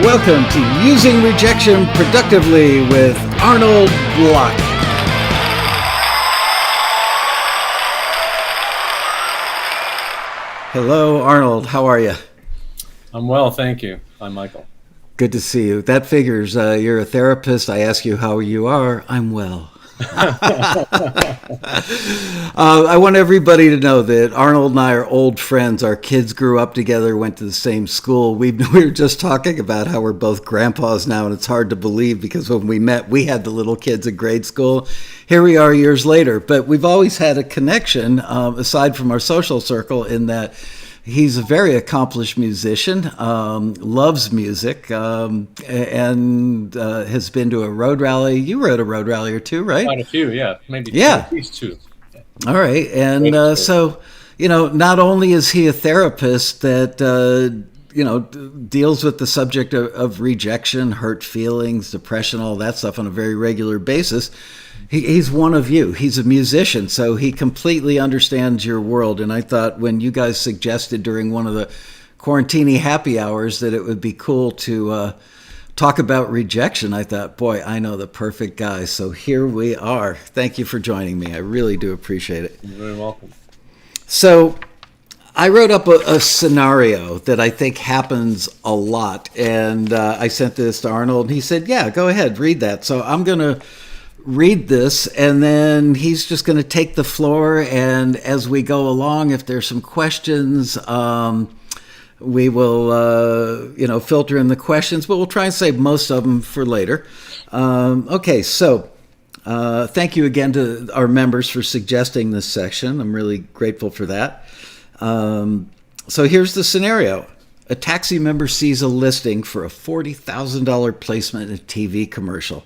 Welcome to Using Rejection Productively with Arnold Bloch. Hello, Arnold. How are you? I'm well, thank you. I'm Michael. Good to see you. That figures. You're a therapist. I ask you how you are. I'm well. I want everybody to know that Arnold and I are old friends. Our kids grew up together, went to the same school. We were just talking about how we're both grandpas now, and it's hard to believe because when we met, we had the little kids in grade school. Here we are years later, but we've always had a connection, aside from our social circle, in that he's a very accomplished musician, loves music, and has been to a road rally. You were at a road rally or two, right? Quite a few, yeah. Maybe yeah. At least two. Yeah. All right. And so, not only is he a therapist that, deals with the subject of rejection, hurt feelings, depression, all that stuff on a very regular basis, he's one of you. He's a musician, so he completely understands your world. And I thought when you guys suggested during one of the quarantini happy hours that it would be cool to talk about rejection, I thought, boy, I know the perfect guy. So here we are. Thank you for joining me. I really do appreciate it. You're very welcome. So I wrote up a scenario that I think happens a lot. And I sent this to Arnold, and he said, yeah, go ahead, read that. So I'm going to read this, and then he's just going to take the floor, and as we go along, if there's some questions, we will filter in the questions, but we'll try and save most of them for later. Okay, so thank you again to our members for suggesting this section. I'm really grateful for that. So here's the scenario. A taxi member sees a listing for a $40,000 placement in a TV commercial.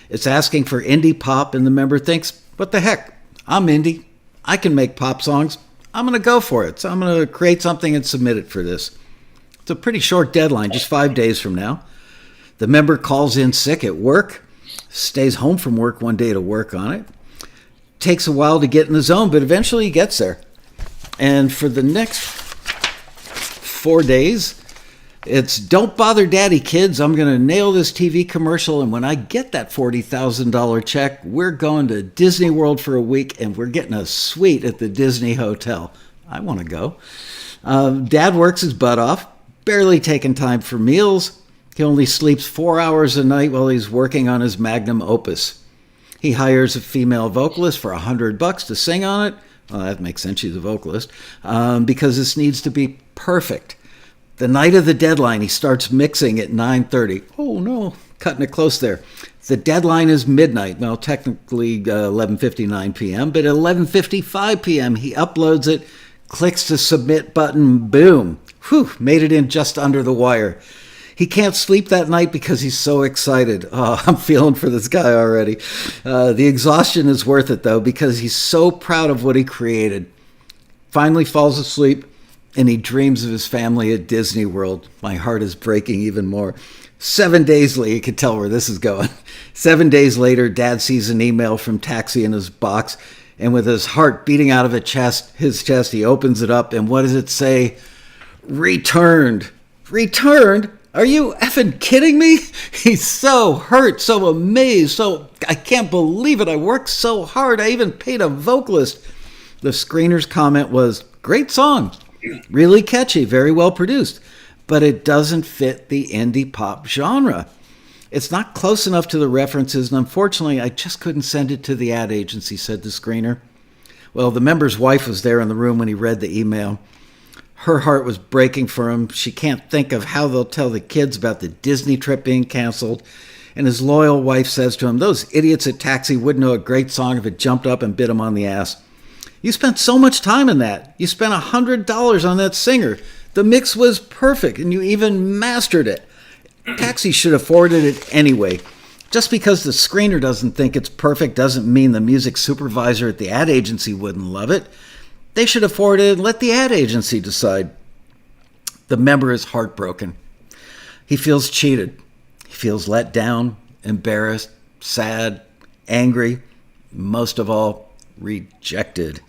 It's asking for indie pop, and the member thinks, what the heck? I'm indie. I can make pop songs. I'm going to go for it. So I'm going to create something and submit it for this. It's a pretty short deadline, just 5 days from now. The member calls in sick at work, stays home from work one day to work on it. Takes a while to get in the zone, but eventually he gets there. And for the next 4 days, it's don't bother daddy, kids. I'm going to nail this TV commercial. And when I get that $40,000 check, we're going to Disney World for a week, and we're getting a suite at the Disney Hotel. I want to go. Dad works his butt off, barely taking time for meals. He only sleeps 4 hours a night while he's working on his magnum opus. He hires a female vocalist for $100 to sing on it. Well, that makes sense. She's a vocalist. Because this needs to be perfect. The night of the deadline, he starts mixing at 9:30. Oh, no, cutting it close there. The deadline is midnight. Well, technically 11:59 p.m., but at 11:55 p.m., he uploads it, clicks the submit button, boom. Whew, made it in just under the wire. He can't sleep that night because he's so excited. Oh, I'm feeling for this guy already. The exhaustion is worth it, though, because he's so proud of what he created. Finally falls asleep, and he dreams of his family at Disney World. My heart is breaking even more. 7 days later, you can tell where this is going. 7 days later, Dad sees an email from Taxi in his box, and with his heart beating out of his chest, he opens it up, and what does it say? Returned. Returned? Are you effing kidding me? He's so hurt, so amazed, I can't believe it. I worked so hard. I even paid a vocalist. The screener's comment was, great song. Really catchy, very well produced, but it doesn't fit the indie pop genre. It's not close enough to the references, and unfortunately, I just couldn't send it to the ad agency, said the screener. Well, the member's wife was there in the room when he read the email. Her heart was breaking for him. She can't think of how they'll tell the kids about the Disney trip being canceled. And his loyal wife says to him, those idiots at Taxi wouldn't know a great song if it jumped up and bit him on the ass. You spent so much time in that. You spent $100 on that singer. The mix was perfect, and you even mastered it. Taxi should have forwarded it anyway. Just because the screener doesn't think it's perfect doesn't mean the music supervisor at the ad agency wouldn't love it. They should have forwarded it and let the ad agency decide. The member is heartbroken. He feels cheated. He feels let down, embarrassed, sad, angry, most of all, rejected.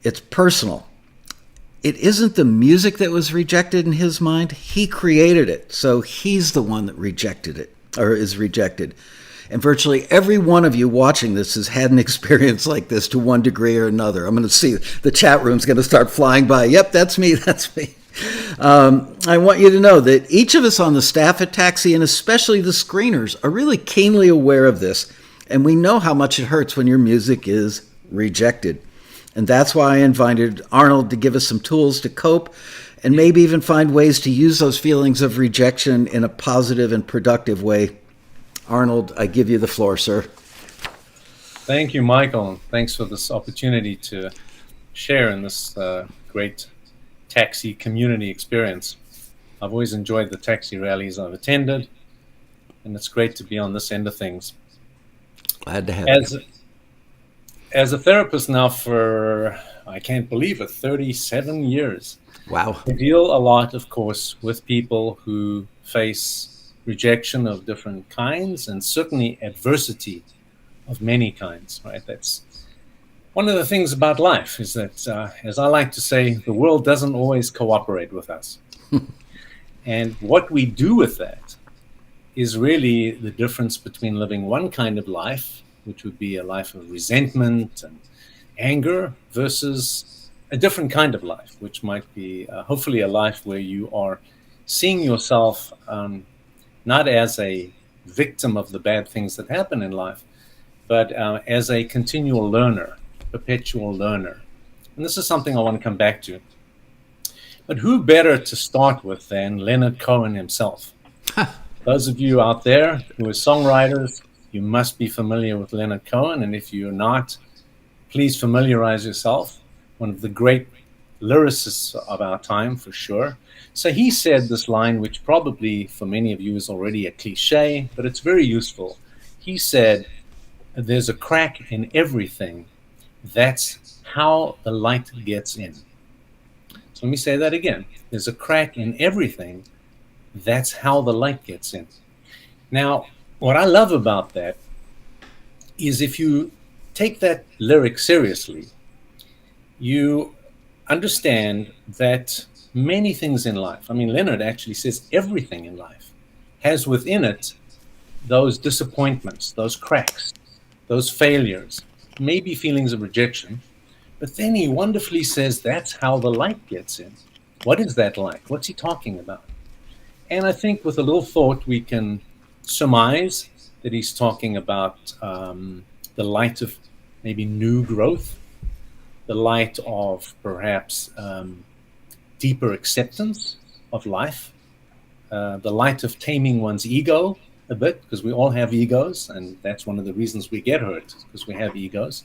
It's personal. it isn't the music that was rejected in his mind. He created it. So he's the one that rejected it, or is rejected. And virtually every one of you watching this has had an experience like this to one degree or another. I'm going to see the chat room's going to start flying by. Yep, that's me. That's me. I want you to know that each of us on the staff at Taxi, and especially the screeners, are really keenly aware of this. And we know how much it hurts when your music is rejected. And that's why I invited Arnold to give us some tools to cope and maybe even find ways to use those feelings of rejection in a positive and productive way. Arnold, I give you the floor, sir. Thank you, Michael. Thanks for this opportunity to share in this great taxi community experience. I've always enjoyed the taxi rallies I've attended, and it's great to be on this end of things. Glad to have you. As a therapist now for, I can't believe it, 37 years. Wow. I deal a lot, of course, with people who face rejection of different kinds, and certainly adversity of many kinds, right? That's one of the things about life, is that, as I like to say, the world doesn't always cooperate with us. And what we do with that is really the difference between living one kind of life, which would be a life of resentment and anger, versus a different kind of life, which might be hopefully a life where you are seeing yourself not as a victim of the bad things that happen in life, but as a continual learner, perpetual learner. And this is something I want to come back to. But who better to start with than Leonard Cohen himself? Those of you out there who are songwriters, you must be familiar with Leonard Cohen. And if you're not, please familiarize yourself. One of the great lyricists of our time, for sure. So he said this line, which probably for many of you is already a cliche, but it's very useful. He said, "There's a crack in everything. That's how the light gets in." So let me say that again. There's a crack in everything. That's how the light gets in. Now, what I love about that is if you take that lyric seriously, you understand that many things in life, I mean, Leonard actually says everything in life has within it those disappointments, those cracks, those failures, maybe feelings of rejection. But then he wonderfully says that's how the light gets in. What is that light? What's he talking about? And I think with a little thought, we can surmise that he's talking about the light of maybe new growth, the light of perhaps deeper acceptance of life, the light of taming one's ego a bit, because we all have egos, and that's one of the reasons we get hurt, because we have egos.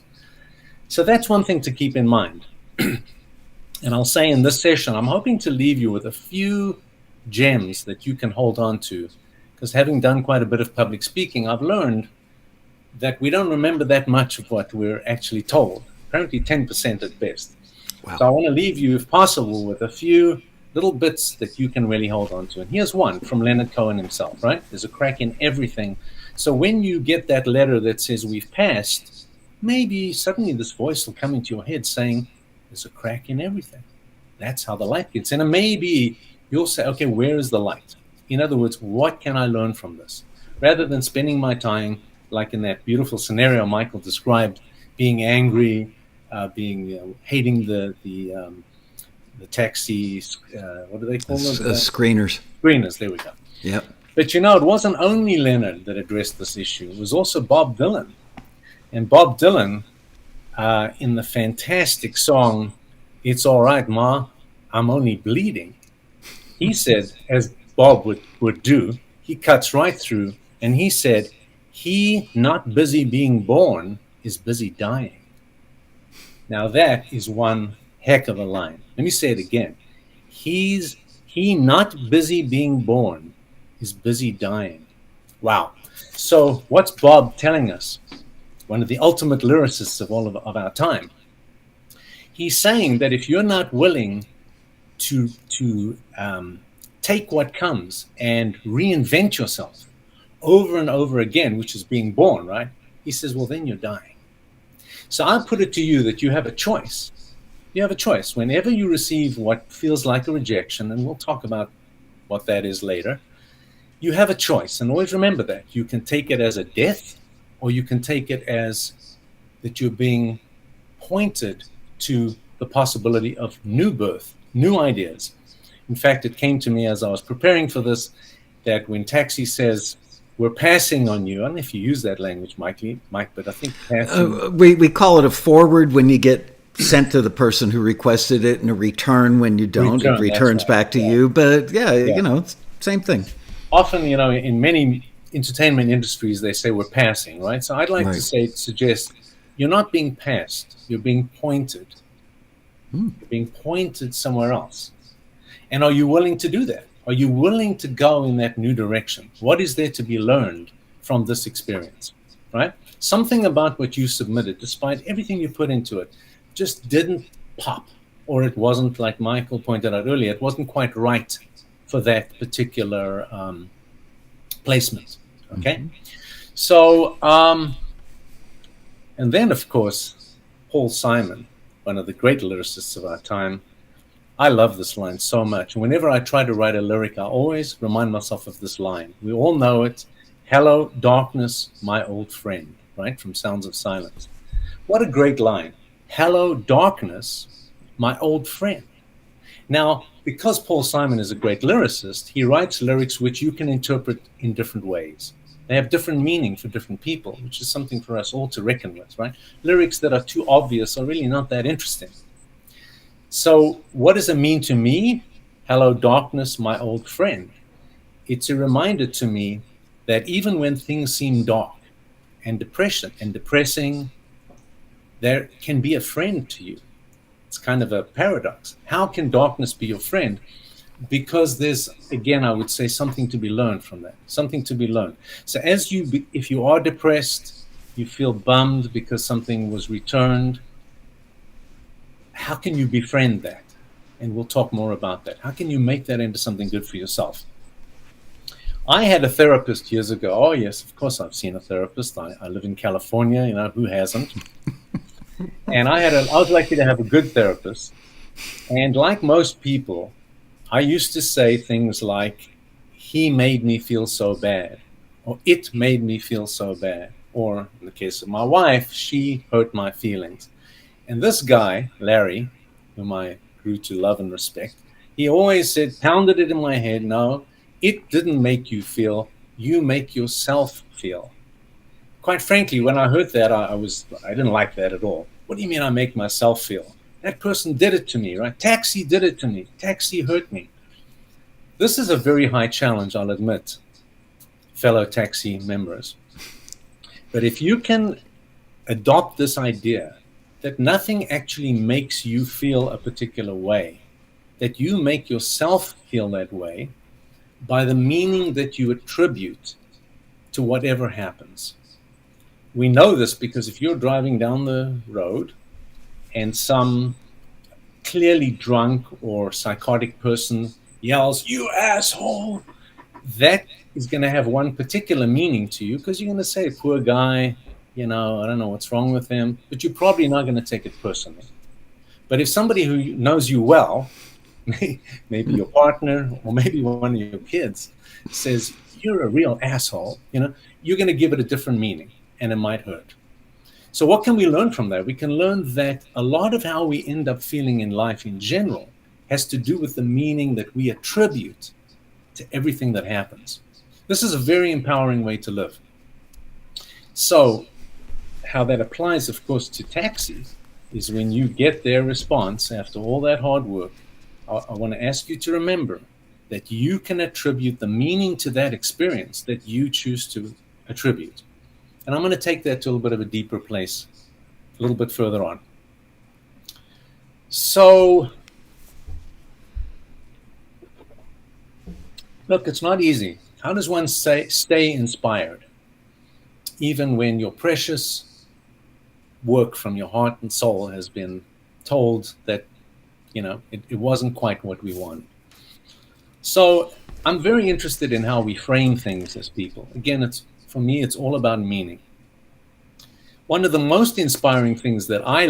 So that's one thing to keep in mind. And I'll say in this session, I'm hoping to leave you with a few gems that you can hold on to, because having done quite a bit of public speaking, I've learned that we don't remember that much of what we're actually told, apparently 10% at best. Wow. So I want to leave you, if possible, with a few little bits that you can really hold on to. And here's one from Leonard Cohen himself, right? There's a crack in everything. So when you get that letter that says we've passed, maybe suddenly this voice will come into your head saying, there's a crack in everything. That's how the light gets in. And maybe you'll say, okay, where is the light? In other words, what can I learn from this? Rather than spending my time, like in that beautiful scenario Michael described, being angry, hating the taxi, what do they call them? Screeners. Screeners, there we go. Yep. But you know, it wasn't only Leonard that addressed this issue. It was also Bob Dylan. And Bob Dylan, in the fantastic song, "It's All Right, Ma, I'm Only Bleeding," he said, as Bob would do, he cuts right through, and he said, "He not busy being born is busy dying." Now that is one heck of a line. Let me say it again. He not busy being born is busy dying. Wow. So what's Bob telling us? One of the ultimate lyricists of all of our time. He's saying that if you're not willing to take what comes and reinvent yourself over and over again, which is being born, right? He says, well, then you're dying. So I put it to you that you have a choice. You have a choice. Whenever you receive what feels like a rejection, and we'll talk about what that is later, you have a choice. And always remember that. You can take it as a death, or you can take it as that you're being pointed to the possibility of new birth, new ideas. In fact, it came to me as I was preparing for this that when Taxi says, we're passing on you, I don't know if you use that language, Mike, but I think passing. We call it a forward when you get sent to the person who requested it, and a return when you don't. It returns back to you. But it's same thing. Often, in many entertainment industries, they say we're passing, right? So I'd like to suggest you're not being passed, you're being pointed. You're being pointed somewhere else. And are you willing to do that? Are you willing to go in that new direction? What is there to be learned from this experience, right? Something about what you submitted, despite everything you put into it, just didn't pop, or it wasn't, like Michael pointed out earlier, it wasn't quite right for that particular placement, okay? So, and then, of course, Paul Simon, one of the great lyricists of our time, I love this line so much. Whenever I try to write a lyric, I always remind myself of this line. We all know it. Hello, darkness, my old friend, right? From Sounds of Silence. What a great line. Hello, darkness, my old friend. Now, because Paul Simon is a great lyricist, he writes lyrics which you can interpret in different ways. They have different meaning for different people, which is something for us all to reckon with, right? Lyrics that are too obvious are really not that interesting. So what does it mean to me? Hello, darkness, my old friend. It's a reminder to me that even when things seem dark and depressing, there can be a friend to you. It's kind of a paradox. How can darkness be your friend? Because there's, again, I would say something to be learned from that, something to be learned. So if you are depressed, you feel bummed because something was returned, how can you befriend that? And we'll talk more about that. How can you make that into something good for yourself? I had a therapist years ago. Oh, yes, of course I've seen a therapist. I live in California, who hasn't? And I was lucky to have a good therapist. And like most people, I used to say things like, he made me feel so bad, or it made me feel so bad, or in the case of my wife, she hurt my feelings. And this guy, Larry, whom I grew to love and respect, he always said, pounded it in my head, no, it didn't make you feel, you make yourself feel. Quite frankly, when I heard that, I didn't like that at all. What do you mean I make myself feel? That person did it to me, right? Taxi did it to me. Taxi hurt me. This is a very high challenge, I'll admit, fellow Taxi members. But if you can adopt this idea that nothing actually makes you feel a particular way, that you make yourself feel that way by the meaning that you attribute to whatever happens. We know this because if you're driving down the road and some clearly drunk or psychotic person yells, "You asshole," that is going to have one particular meaning to you because you're going to say, poor guy, I don't know what's wrong with him, but you're probably not going to take it personally. But if somebody who knows you well, maybe your partner or maybe one of your kids, says, "You're a real asshole," you're going to give it a different meaning and it might hurt. So what can we learn from that? We can learn that a lot of how we end up feeling in life in general has to do with the meaning that we attribute to everything that happens. This is a very empowering way to live. So how that applies, of course, to Taxi is when you get their response after all that hard work, I want to ask you to remember that you can attribute the meaning to that experience that you choose to attribute. And I'm going to take that to a little bit of a deeper place a little bit further on. So, look, it's not easy. How does one stay inspired, even when your precious work from your heart and soul has been told that, it wasn't quite what we wanted? So I'm very interested in how we frame things as people. Again, for me, it's all about meaning. One of the most inspiring things that I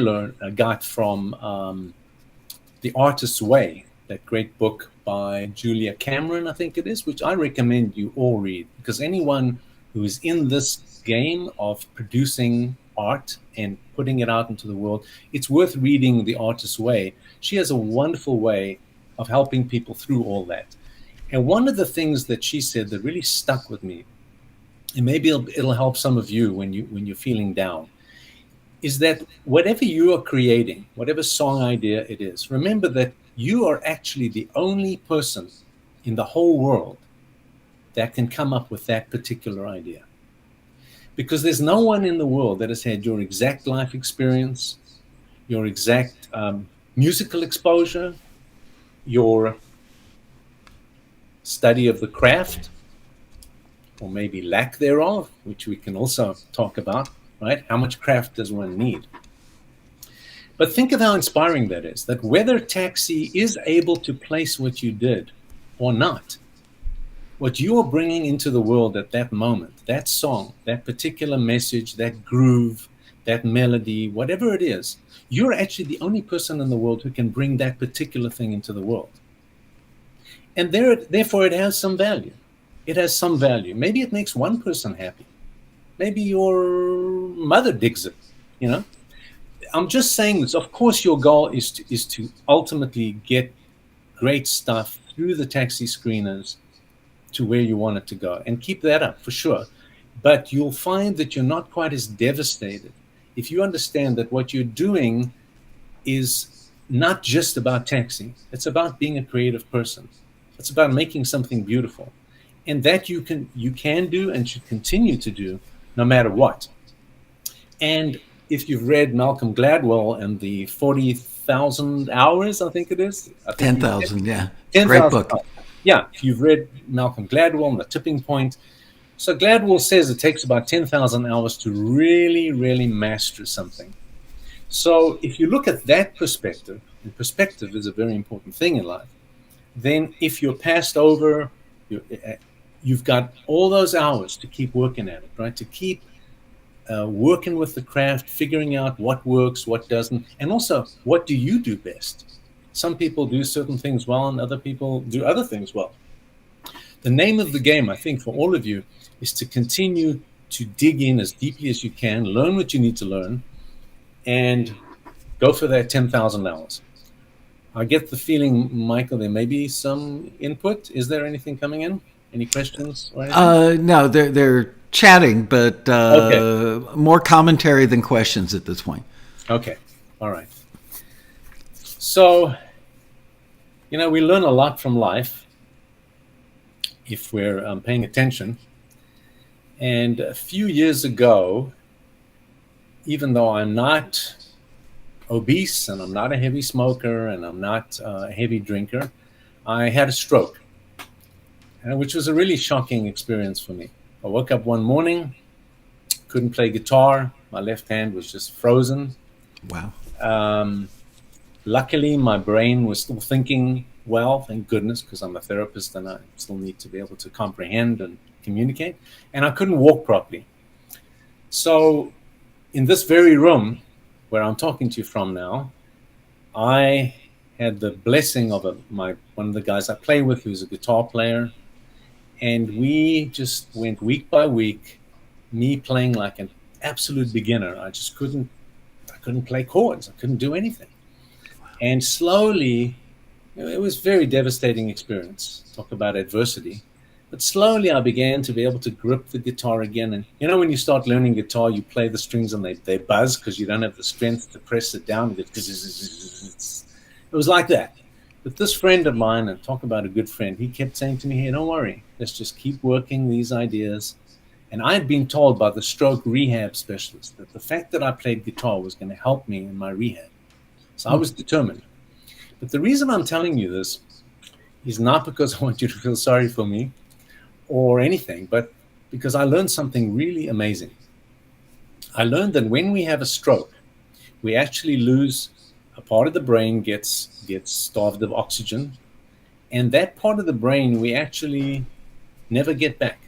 got from The Artist's Way, that great book by Julia Cameron, I think it is, which I recommend you all read, because anyone who is in this game of producing art and putting it out into the world, it's worth reading The Artist's Way. She has a wonderful way of helping people through all that. And one of the things that she said that really stuck with me, and maybe it'll help some of you when you're feeling down, is that whatever you are creating, whatever song idea it is, remember that you are actually the only person in the whole world that can come up with that particular idea. Because there's no one in the world that has had your exact life experience, your exact musical exposure, your study of the craft, or maybe lack thereof, which we can also talk about, right? How much craft does one need? But think of how inspiring that is, that whether Taxi is able to place what you did or not, what you are bringing into the world at that moment, that song, that particular message, that groove, that melody, whatever it is, you're actually the only person in the world who can bring that particular thing into the world. And therefore, it has some value. It has some value. Maybe it makes one person happy. Maybe your mother digs it, you know? I'm just saying this. Of course, your goal is to ultimately get great stuff through the Taxi screeners to where you want it to go, and keep that up for sure. But you'll find that you're not quite as devastated if you understand that what you're doing is not just about Taxi. It's about being a creative person. It's about making something beautiful, and that you can do and should continue to do no matter what. And if you've read Malcolm Gladwell and the 40,000 hours, I think it is. 10,000, yeah. 10,000 Great book. hours. Yeah, if you've read Malcolm Gladwell and The Tipping Point. So Gladwell says it takes about 10,000 hours to really, really master something. So if you look at that perspective, and perspective is a very important thing in life, then if you're passed over, you've got all those hours to keep working at it, right? To keep working with the craft, figuring out what works, what doesn't, and also what do you do best? Some people do certain things well, and other people do other things well. The name of the game, I think, for all of you is to continue to dig in as deeply as you can, learn what you need to learn, and go for that 10,000 hours. I get the feeling, Michael, there may be some input. Is there anything coming in? Any questions or anything? No, they're chatting, but Okay. more commentary than questions at this point. Okay. All right. So, we learn a lot from life if we're paying attention. And a few years ago, even though I'm not obese and I'm not a heavy smoker and I'm not a heavy drinker, I had a stroke, which was a really shocking experience for me. I woke up one morning, couldn't play guitar. My left hand was just frozen. Wow. Luckily, my brain was still thinking well, thank goodness, because I'm a therapist and I still need to be able to comprehend and communicate. And I couldn't walk properly. So in this very room where I'm talking to you from now, I had the blessing of one of the guys I play with, who's a guitar player, and we just went week by week, me playing like an absolute beginner. I couldn't play chords. I couldn't do anything. And slowly, it was a very devastating experience. Talk about adversity. But slowly I began to be able to grip the guitar again. And when you start learning guitar, you play the strings and they buzz because you don't have the strength to press it down. It was like that. But this friend of mine, and talk about a good friend, he kept saying to me, hey, don't worry. Let's just keep working these ideas. And I had been told by the stroke rehab specialist that the fact that I played guitar was going to help me in my rehab. So I was determined. But the reason I'm telling you this is not because I want you to feel sorry for me or anything, but because I learned something really amazing. I learned that when we have a stroke, we actually lose a part of the brain, gets starved of oxygen, and that part of the brain we actually never get back.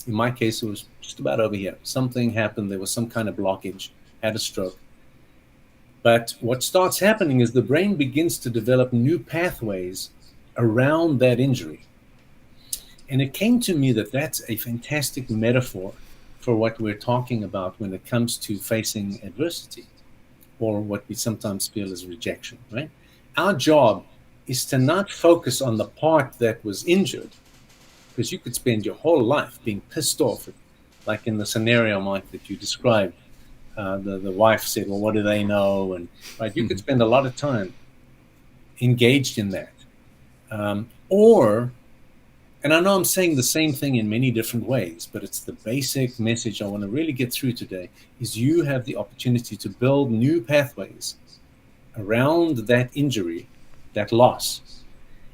In my case, it was just about over here. Something happened. There was some kind of blockage, had a stroke. But what starts happening is the brain begins to develop new pathways around that injury. And it came to me that that's a fantastic metaphor for what we're talking about when it comes to facing adversity, or what we sometimes feel as rejection, right? Our job is to not focus on the part that was injured, because you could spend your whole life being pissed off, like in the scenario, Mike, that you described. The wife said, "Well, what do they know?" And right, you could spend a lot of time engaged in that, or and I know I'm saying the same thing in many different ways, but it's the basic message I want to really get through today is you have the opportunity to build new pathways around that injury, that loss.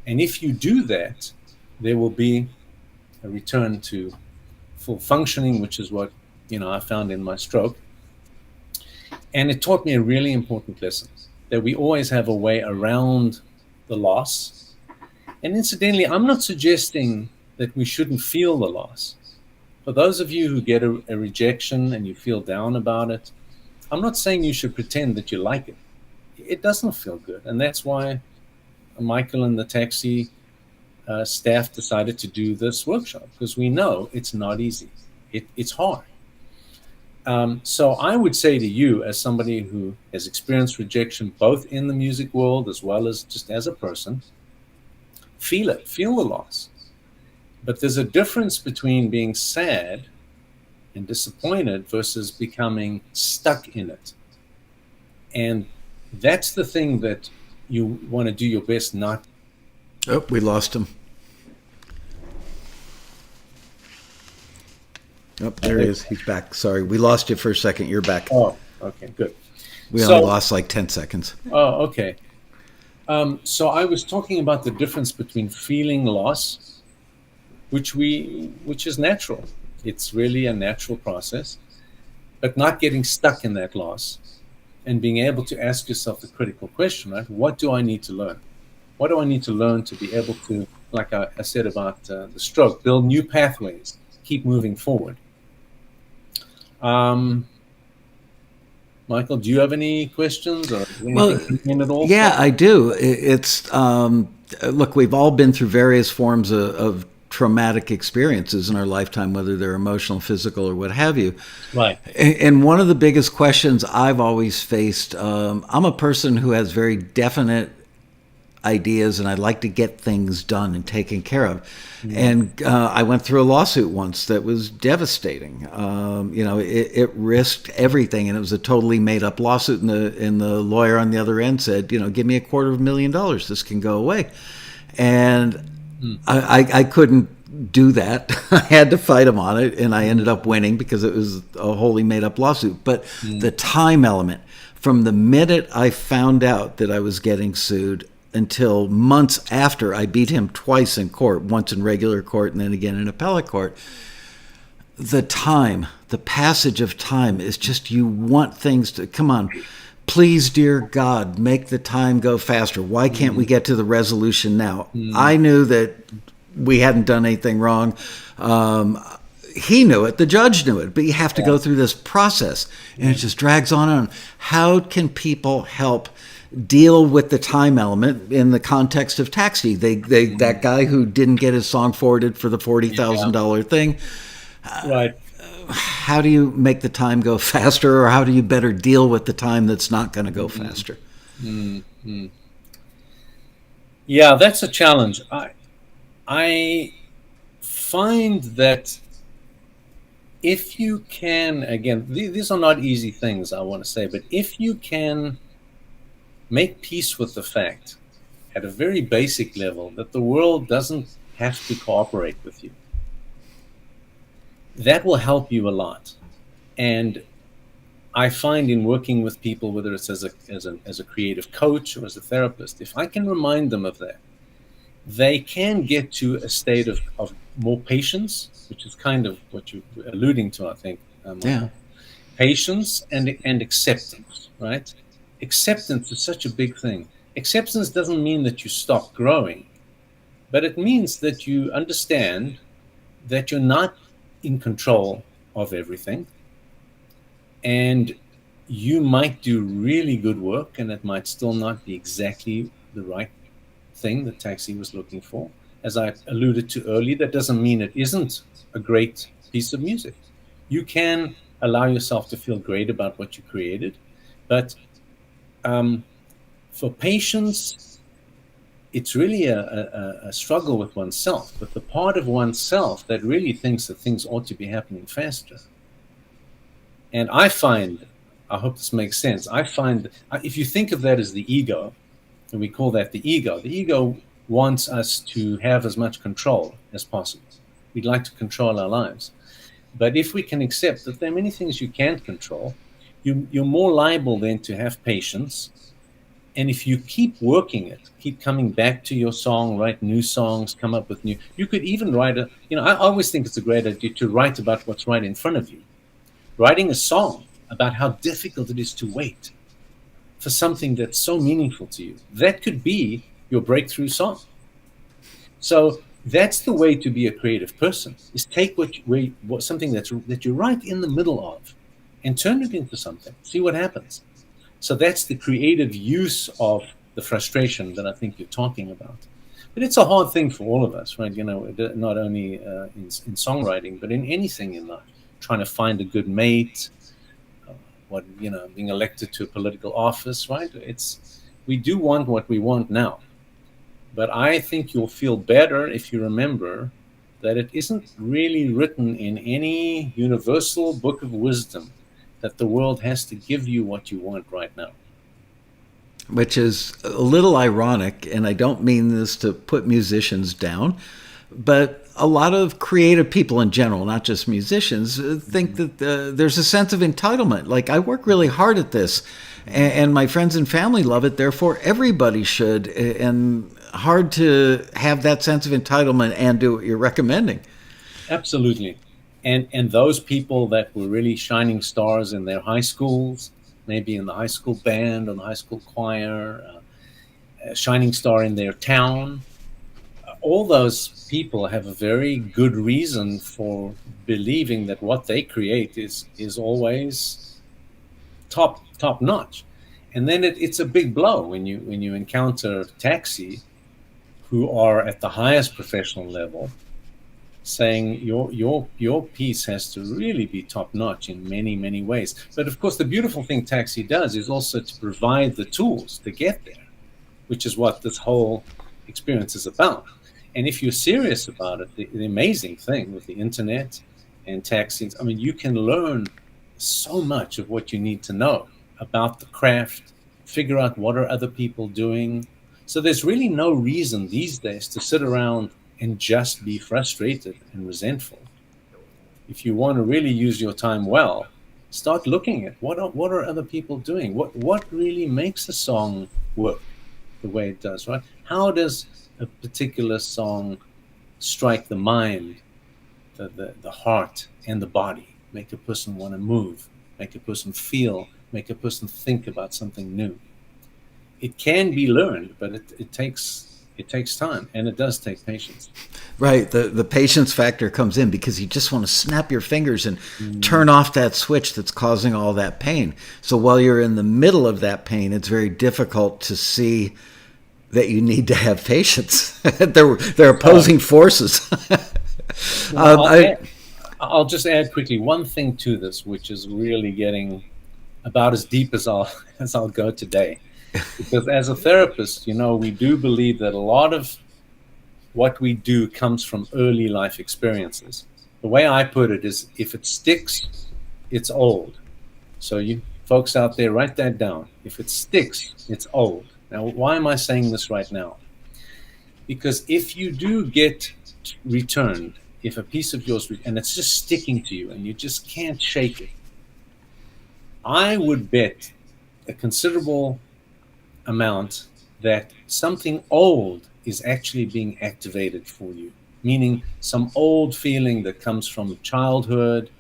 And if you do that, there will be a return to full functioning, which is what I found in my stroke. And it taught me a really important lesson, that we always have a way around the loss. And incidentally, I'm not suggesting that we shouldn't feel the loss. For those of you who get a rejection and you feel down about it, I'm not saying you should pretend that you like it. It doesn't feel good. And that's why Michael and the taxi staff decided to do this workshop, because we know it's not easy. It's hard. So I would say to you, as somebody who has experienced rejection both in the music world as well as just as a person, feel it, feel the loss. But there's a difference between being sad and disappointed versus becoming stuck in it. And that's the thing that you want to do your best not. Oh, we lost him. Oh, there he is. He's back. Sorry, we lost you for a second. You're back. Oh, okay, good. We only lost like 10 seconds. Oh, okay. So I was talking about the difference between feeling loss, which is natural. It's really a natural process, but not getting stuck in that loss and being able to ask yourself the critical question, right? What do I need to learn? What do I need to learn to be able to, like I said about the stroke, build new pathways, keep moving forward? Michael, do you have any questions or anything at all? Yeah, I do. It's look, we've all been through various forms of traumatic experiences in our lifetime, whether they're emotional, physical, or what have you. Right. And one of the biggest questions I've always faced, I'm a person who has very definite ideas and I like to get things done and taken care of. Mm-hmm. And I went through a lawsuit once that was devastating. It risked everything, and it was a totally made up lawsuit. And the lawyer on the other end said, give me $250,000. This can go away. And I couldn't do that. I had to fight him on it, and I ended up winning because it was a wholly made up lawsuit. But the time element, from the minute I found out that I was getting sued until months after, I beat him twice in court, once in regular court and then again in appellate court. The passage of time is just, you want things to, come on, please, dear God, make the time go faster. Why can't we get to the resolution now? I knew that we hadn't done anything wrong. He knew it, the judge knew it, but you have to go through this process, and it just drags on and on. How can people help deal with the time element in the context of Taxi? That guy who didn't get his song forwarded for the $40,000 thing. Right. How do you make the time go faster, or how do you better deal with the time that's not going to go faster? Yeah, that's a challenge. I find that if you can, again, these are not easy things, I want to say, but if you can make peace with the fact at a very basic level that the world doesn't have to cooperate with you, that will help you a lot. And I find in working with people, whether it's as a creative coach or as a therapist, if I can remind them of that, they can get to a state of more patience, which is kind of what you're alluding to, I think. Patience and acceptance, right? Acceptance is such a big thing. Acceptance doesn't mean that you stop growing, but it means that you understand that you're not in control of everything, and you might do really good work and it might still not be exactly the right thing that Taxi was looking for. As I alluded to earlier, that doesn't mean it isn't a great piece of music. You can allow yourself to feel great about what you created, but um, for patience, it's really a struggle with oneself. But the part of oneself that really thinks that things ought to be happening faster. And I find, I hope this makes sense, I find if you think of that as the ego, and we call that the ego wants us to have as much control as possible. We'd like to control our lives. But if we can accept that there are many things you can't control, you're more liable then to have patience. And if you keep working it, keep coming back to your song, write new songs, come up with new, you could even write I always think it's a great idea to write about what's right in front of you. Writing a song about how difficult it is to wait for something that's so meaningful to you. That could be your breakthrough song. So that's the way to be a creative person, is take something that you're right in the middle of and turn it into something. See what happens. So that's the creative use of the frustration that I think you're talking about. But it's a hard thing for all of us, right? Not only in songwriting, but in anything in life. Trying to find a good mate, being elected to a political office, right? We do want what we want now. But I think you'll feel better if you remember that it isn't really written in any universal book of wisdom that the world has to give you what you want right now. Which is a little ironic, and I don't mean this to put musicians down, but a lot of creative people in general, not just musicians, think that there's a sense of entitlement. Like, I work really hard at this, and my friends and family love it, therefore everybody should. And hard to have that sense of entitlement and do what you're recommending. Absolutely. And those people that were really shining stars in their high schools, maybe in the high school band or the high school choir, a shining star in their town, all those people have a very good reason for believing that what they create is always top notch. And then it's a big blow when you encounter Taxi, who are at the highest professional level, saying your piece has to really be top notch in many ways. But of course, the beautiful thing Taxi does is also to provide the tools to get there, which is what this whole experience is about. And if you're serious about it, the amazing thing with the internet and Taxi, I mean, you can learn so much of what you need to know about the craft, figure out what are other people doing. So there's really no reason these days to sit around and just be frustrated and resentful. If you want to really use your time well, start looking at what are other people doing? What really makes a song work the way it does, right? How does a particular song strike the mind, the heart, and the body, make a person want to move, make a person feel, make a person think about something new? It can be learned, but it takes time, and it does take patience. Right. The patience factor comes in because you just want to snap your fingers and turn off that switch that's causing all that pain. So while you're in the middle of that pain, it's very difficult to see that you need to have patience. They're opposing forces. I'll just add quickly one thing to this, which is really getting about as deep as I'll go today. Because as a therapist, we do believe that a lot of what we do comes from early life experiences. The way I put it is, if it sticks, it's old. So you folks out there, write that down. If it sticks, it's old. Now, why am I saying this right now? Because if you do get returned, if a piece of yours, and it's just sticking to you and you just can't shake it, I would bet a considerable amount that something old is actually being activated for you, meaning some old feeling that comes from childhood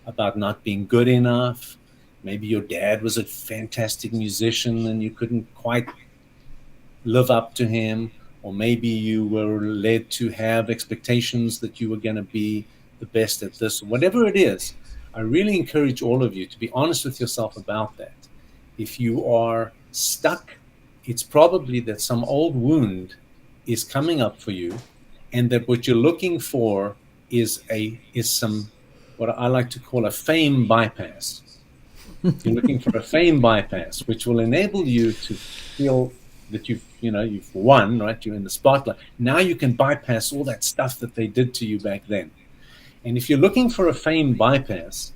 about not being good enough. Maybe your dad was a fantastic musician and you couldn't quite live up to him, or maybe you were led to have expectations that you were going to be the best at this. Whatever it is, I really encourage all of you to be honest with yourself about that. If you are stuck, it's probably that some old wound is coming up for you, and that what you're looking for is some what I like to call a fame bypass. You're looking for a fame bypass, which will enable you to feel that you've won, right? You're in the spotlight. Now you can bypass all that stuff that they did to you back then. And if you're looking for a fame bypass,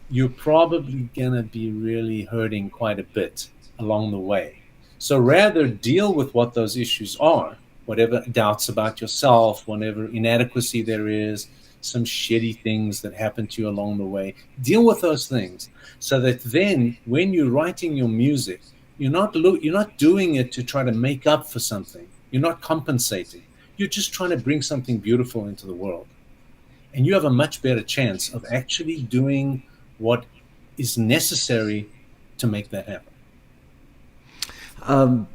you're probably going to be really hurting quite a bit along the way. So rather deal with what those issues are, whatever doubts about yourself, whatever inadequacy there is, some shitty things that happen to you along the way. Deal with those things so that then when you're writing your music, you're not doing it to try to make up for something. You're not compensating. You're just trying to bring something beautiful into the world. And you have a much better chance of actually doing what is necessary to make that happen.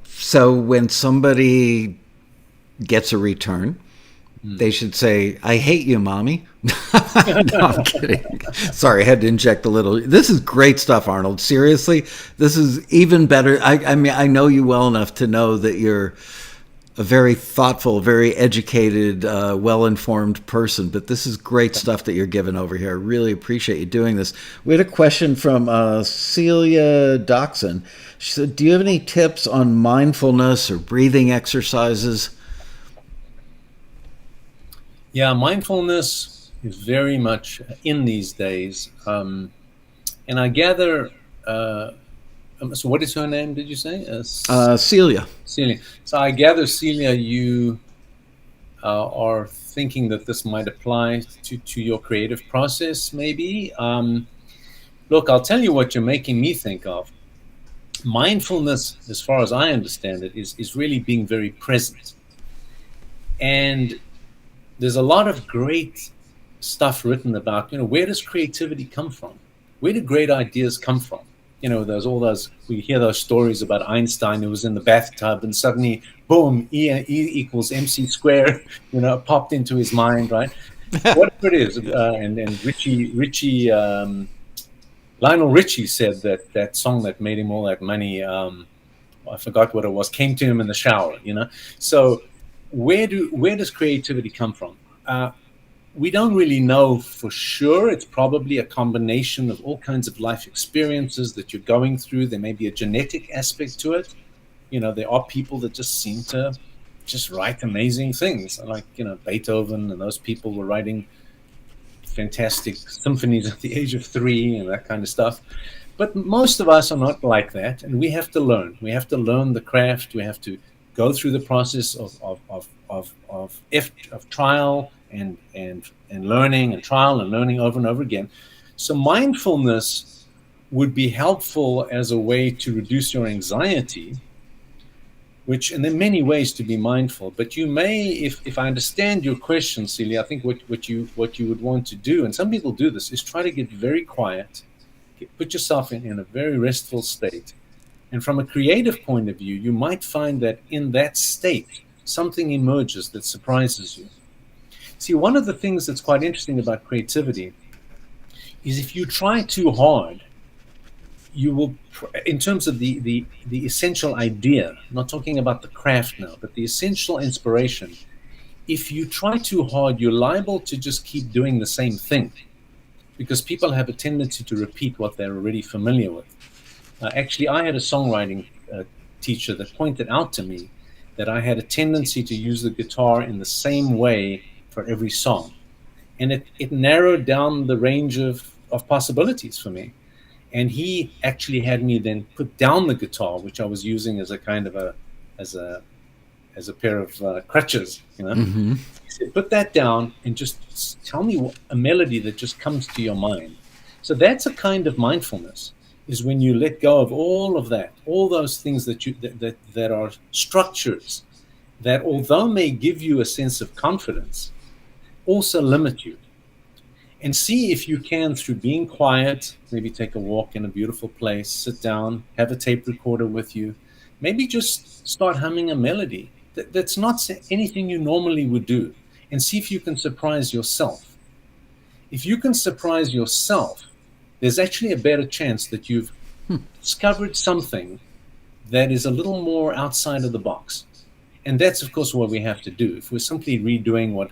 So when somebody gets a return, they should say, "I hate you, mommy." No, I'm kidding. Sorry, I had to inject a little. This is great stuff, Arnold. Seriously, this is even better. I mean, I know you well enough to know that you're a very thoughtful, very educated, well-informed person, but this is great stuff that you're giving over here. I really appreciate you doing this. We had a question from Celia Doxson. She said, do you have any tips on mindfulness or breathing exercises? Yeah, mindfulness is very much in these days. And I gather, so what is her name, did you say? Celia. Celia. So I gather, Celia, you are thinking that this might apply to your creative process, maybe. Look, I'll tell you what you're making me think of. Mindfulness, as far as I understand it, is really being very present. And there's a lot of great stuff written about, where does creativity come from? Where do great ideas come from? There's all those, we hear those stories about Einstein who was in the bathtub and suddenly, boom, E equals MC squared, popped into his mind, right? Whatever it is. And Lionel Richie said that song that made him all that money, I forgot what it was, came to him in the shower, So where does creativity come from? We don't really know for sure. It's probably a combination of all kinds of life experiences that you're going through. There may be a genetic aspect to it. There are people that just seem to just write amazing things, like Beethoven, and those people were writing fantastic symphonies at the age of 3 and that kind of stuff. But most of us are not like that, and we have to learn. We have to learn the craft. We have to go through the process of trial and learning, and trial and learning over and over again. So mindfulness would be helpful as a way to reduce your anxiety, and there are many ways to be mindful. But you may, if I understand your question, Celia, I think what you would want to do, and some people do this, is try to get very quiet, put yourself in a very restful state. And from a creative point of view, you might find that in that state, something emerges that surprises you. See, one of the things that's quite interesting about creativity is if you try too hard, you will, in terms of the essential idea, I'm not talking about the craft now, but the essential inspiration, if you try too hard, you're liable to just keep doing the same thing, because people have a tendency to repeat what they're already familiar with. Actually, I had a songwriting teacher that pointed out to me that I had a tendency to use the guitar in the same way for every song. And it narrowed down the range of possibilities for me. And he actually had me then put down the guitar, which I was using as a kind of as a pair of crutches, Mm-hmm. He said, put that down and just tell me a melody that just comes to your mind. So that's a kind of mindfulness, is when you let go of all of that, all those things that are structures that, although may give you a sense of confidence, also limit you. And see if you can, through being quiet, maybe take a walk in a beautiful place, sit down, have a tape recorder with you, maybe just start humming a melody that's not anything you normally would do, and see if you can surprise yourself. If you can surprise yourself, there's actually a better chance that you've discovered something that is a little more outside of the box. And that's, of course, what we have to do. If we're simply redoing what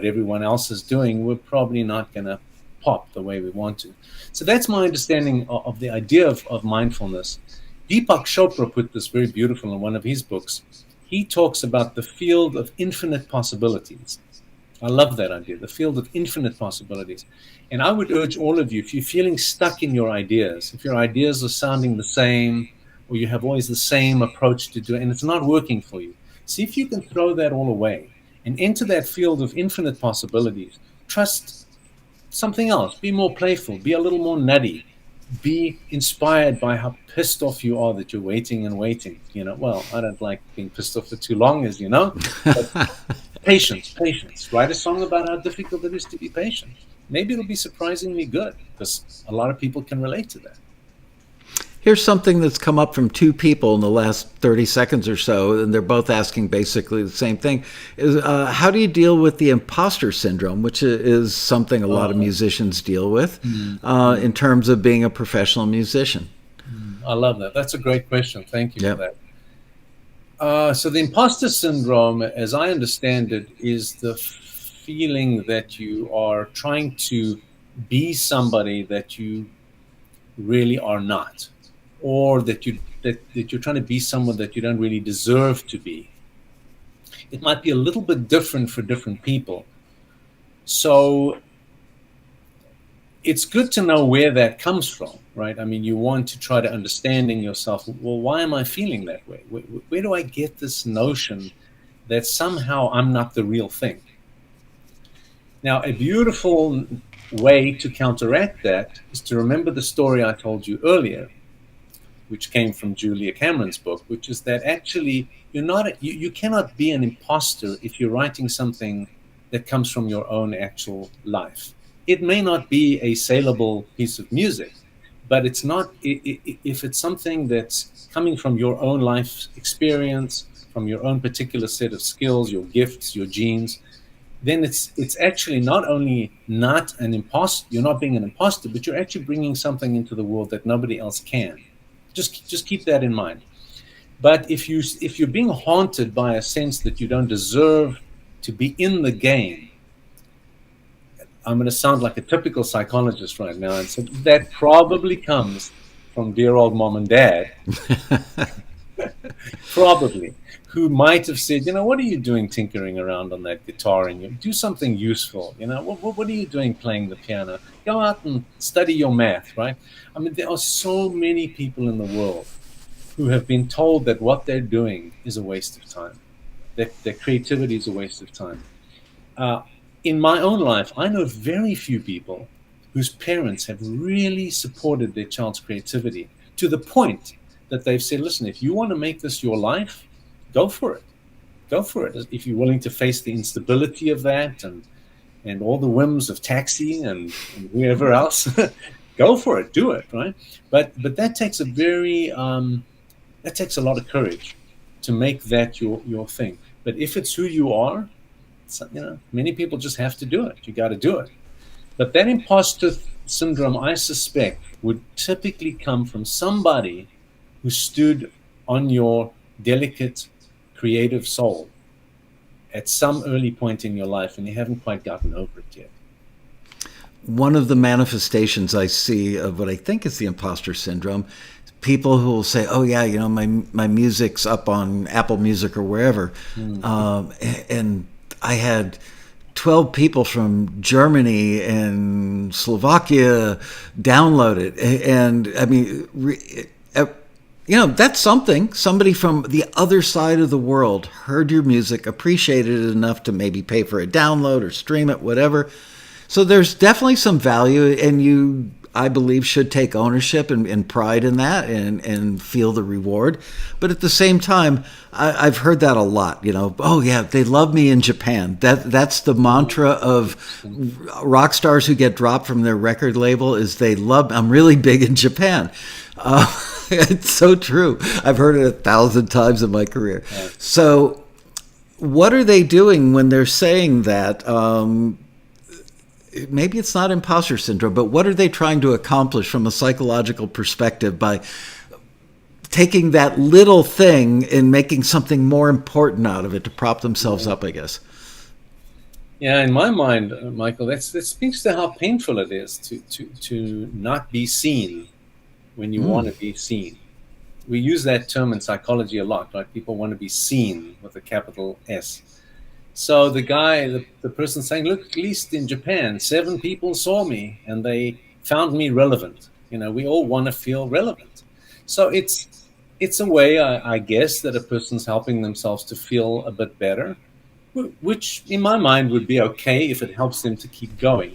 everyone else is doing, we're probably not going to pop the way we want to. So that's my understanding of the idea of mindfulness. Deepak Chopra put this very beautiful in one of his books. He talks about the field of infinite possibilities. I love that idea, the field of infinite possibilities. And I would urge all of you, if you're feeling stuck in your ideas, if your ideas are sounding the same, or you have always the same approach to do it, and it's not working for you, see if you can throw that all away and enter that field of infinite possibilities. Trust something else. Be more playful. Be a little more nutty. Be inspired by how pissed off you are that you're waiting and waiting. Well, I don't like being pissed off for too long, as you know. But patience. Write a song about how difficult it is to be patient. Maybe it'll be surprisingly good, because a lot of people can relate to that. Here's something that's come up from two people in the last 30 seconds or so, and they're both asking basically the same thing. How do you deal with the imposter syndrome, which is something a lot of musicians deal with in terms of being a professional musician? I love that. That's a great question. Thank you for that. So the imposter syndrome, as I understand it, is the feeling that you are trying to be somebody that you really are not, or that you're trying to be someone that you don't really deserve to be. It might be a little bit different for different people. So it's good to know where that comes from, right? I mean, you want to try to understand in yourself, well, why am I feeling that way? Where do I get this notion that somehow I'm not the real thing? Now, a beautiful way to counteract that is to remember the story I told you earlier, which came from Julia Cameron's book, which is that actually you cannot be an imposter if you're writing something that comes from your own actual life. It may not be a saleable piece of music, but it's not, if it's something that's coming from your own life experience, from your own particular set of skills, your gifts, your genes, then it's actually not only not an imposter, you're not being an imposter, but you're actually bringing something into the world that nobody else can. Just keep that in mind. But if you're being haunted by a sense that you don't deserve to be in the game, I'm going to sound like a typical psychologist right now, and so that probably comes from dear old mom and dad, probably, who might have said, what are you doing tinkering around on that guitar, and you do something useful, what are you doing playing the piano? Go out and study your math, right? I mean, there are so many people in the world who have been told that what they're doing is a waste of time, that their creativity is a waste of time. In my own life, I know very few people whose parents have really supported their child's creativity to the point that they've said, listen, if you want to make this your life, go for it. Go for it. If you're willing to face the instability of that and all the whims of taxi and whoever else, go for it. Do it, right? But that takes that takes a lot of courage to make that your thing. But if it's who you are, many people just have to do it. You got to do it. But that imposter syndrome, I suspect, would typically come from somebody who stood on your delicate, creative soul at some early point in your life, and you haven't quite gotten over it yet. One of the manifestations I see of what I think is the imposter syndrome, people who will say, oh yeah, my music's up on Apple Music or wherever. And I had 12 people from Germany and Slovakia download it. And I mean, that's something. Somebody from the other side of the world heard your music, appreciated it enough to maybe pay for a download or stream it, whatever. So there's definitely some value, and you, I believe, should take ownership and pride in that and feel the reward. But at the same time, I've heard that a lot, oh yeah, they love me in Japan. That's the mantra of rock stars who get dropped from their record label is I'm really big in Japan. It's so true. I've heard it 1,000 times in my career. Yeah. So what are they doing when they're saying that? maybe it's not imposter syndrome, but what are they trying to accomplish from a psychological perspective by taking that little thing and making something more important out of it to prop themselves up, I guess? Yeah, in my mind, Michael, that speaks to how painful it is to not be seen when you want to be seen. We use that term in psychology a lot, right? People want to be seen with a capital S. So the person saying, look, at least in Japan, 7 people saw me and they found me relevant. We all want to feel relevant. So it's a way, I guess, that a person's helping themselves to feel a bit better, which in my mind would be okay if it helps them to keep going.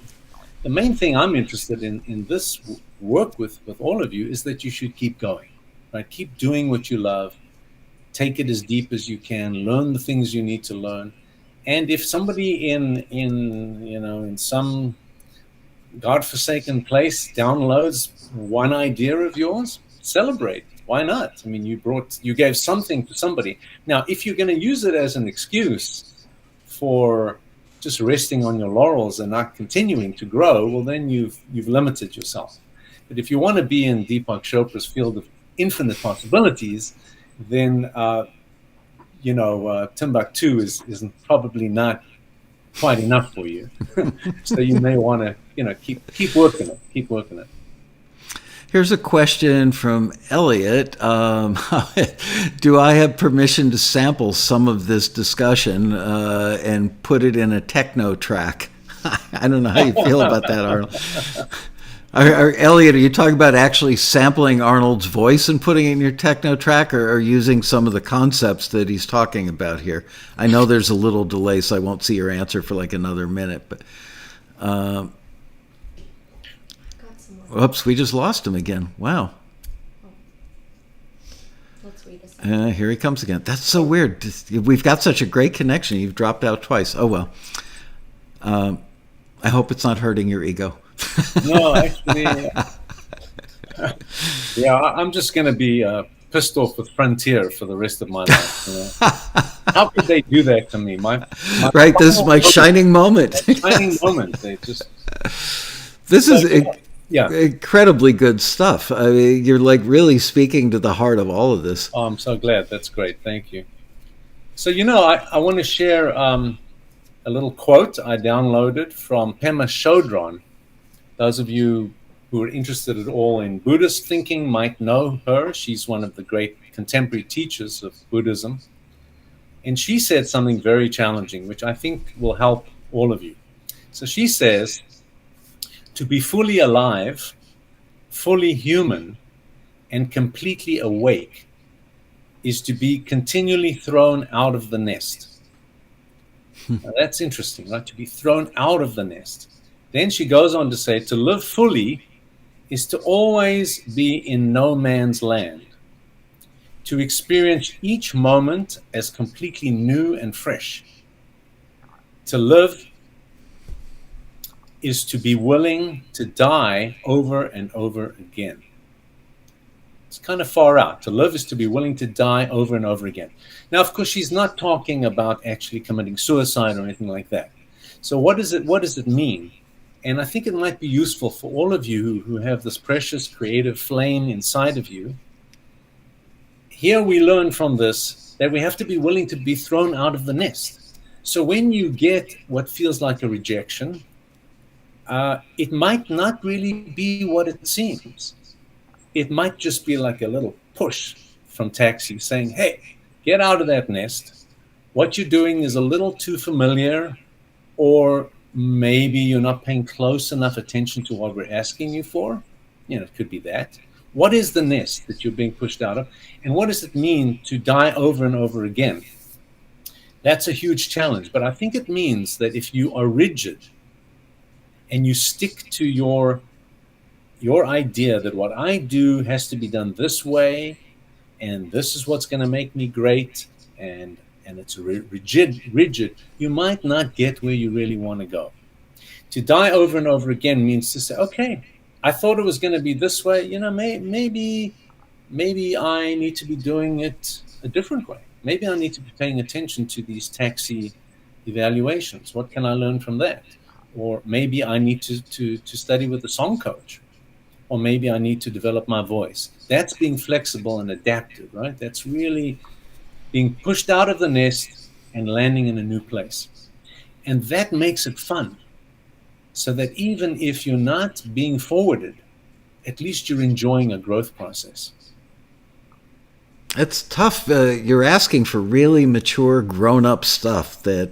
The main thing I'm interested in this work with all of you is that you should keep going, right? Keep doing what you love. Take it as deep as you can. Learn the things you need to learn. And if somebody in some godforsaken place downloads one idea of yours, celebrate. Why not? I mean, you gave something to somebody. Now, if you're going to use it as an excuse for just resting on your laurels and not continuing to grow, well, then you've limited yourself. But if you want to be in Deepak Chopra's field of infinite possibilities, then Timbuktu is probably not quite enough for you. So you may want to keep working it. Keep working it. Here's a question from Elliot. Do I have permission to sample some of this discussion and put it in a techno track? I don't know how you feel about that, Arnold. Elliot, are you talking about actually sampling Arnold's voice and putting it in your techno track, or using some of the concepts that he's talking about here? I know there's a little delay, so I won't see your answer for like another minute. But oops, we just lost him again. Wow. Here he comes again. That's so weird. We've got such a great connection. You've dropped out twice. Oh, well. I hope it's not hurting your ego. No, actually, I'm just going to be pissed off with Frontier for the rest of my life. How could they do that to me? Right, this is my shining moment. Shining moment. This is incredibly good stuff. I mean, you're like really speaking to the heart of all of this. Oh, I'm so glad. That's great. Thank you. So, I want to share a little quote I downloaded from Pema Chodron. Those of you who are interested at all in Buddhist thinking might know her. She's one of the great contemporary teachers of Buddhism. And she said something very challenging, which I think will help all of you. So she says, to be fully alive, fully human, and completely awake is to be continually thrown out of the nest. Now, that's interesting, right? To be thrown out of the nest. Then she goes on to say, to live fully is to always be in no man's land, to experience each moment as completely new and fresh. To live is to be willing to die over and over again. It's kind of far out. To live is to be willing to die over and over again. Now, of course, she's not talking about actually committing suicide or anything like that. So what does it mean? And I think it might be useful for all of you who have this precious creative flame inside of you. Here we learn from this that we have to be willing to be thrown out of the nest. So when you get what feels like a rejection, it might not really be what it seems. It might just be like a little push from Taxi saying, hey, get out of that nest. What you're doing is a little too familiar, or maybe you're not paying close enough attention to what we're asking you for. It could be that. What is the nest that you're being pushed out of? And what does it mean to die over and over again? That's a huge challenge. But I think it means that if you are rigid and you stick to your idea that what I do has to be done this way, and this is what's going to make me great, and it's rigid, you might not get where you really want to go. To die over and over again means to say, okay, I thought it was going to be this way. Maybe I need to be doing it a different way. Maybe I need to be paying attention to these Taxi evaluations. What can I learn from that? or maybe I need to study with a song coach, or maybe I need to develop my voice. That's being flexible and adaptive, right? That's really being pushed out of the nest and landing in a new place. And that makes it fun. So that even if you're not being forwarded, at least you're enjoying a growth process. It's tough. You're asking for really mature, grown-up stuff that,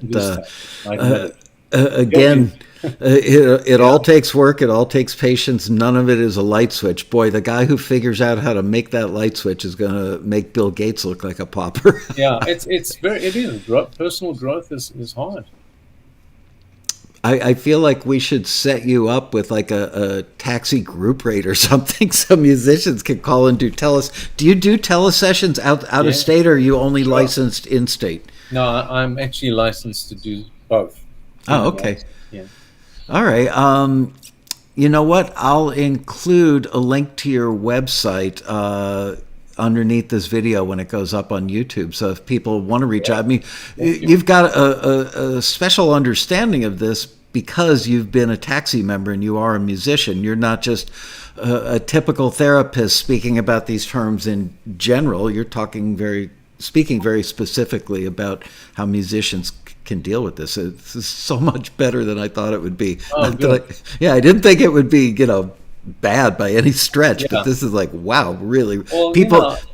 again, it all takes work. It all takes patience. None of it is a light switch. Boy, the guy who figures out how to make that light switch is going to make Bill Gates look like a pauper. Yeah, it is. Personal growth is hard. I feel like we should set you up with like a taxi group rate or something, so musicians can call and do Do you do telesessions out of state, or are you only licensed in state? No, I'm actually licensed to do both. Oh, okay. Yeah. All right. You know what? I'll include a link to your website underneath this video when it goes up on YouTube. So if people want to reach out, I mean, you've got a special understanding of this because you've been a taxi member and you are a musician. You're not just a typical therapist speaking about these terms in general. You're speaking very specifically about how musicians can deal with this. It's so much better than I thought it would be. Oh, I didn't think it would be, bad by any stretch, but this is like, wow, really. Well,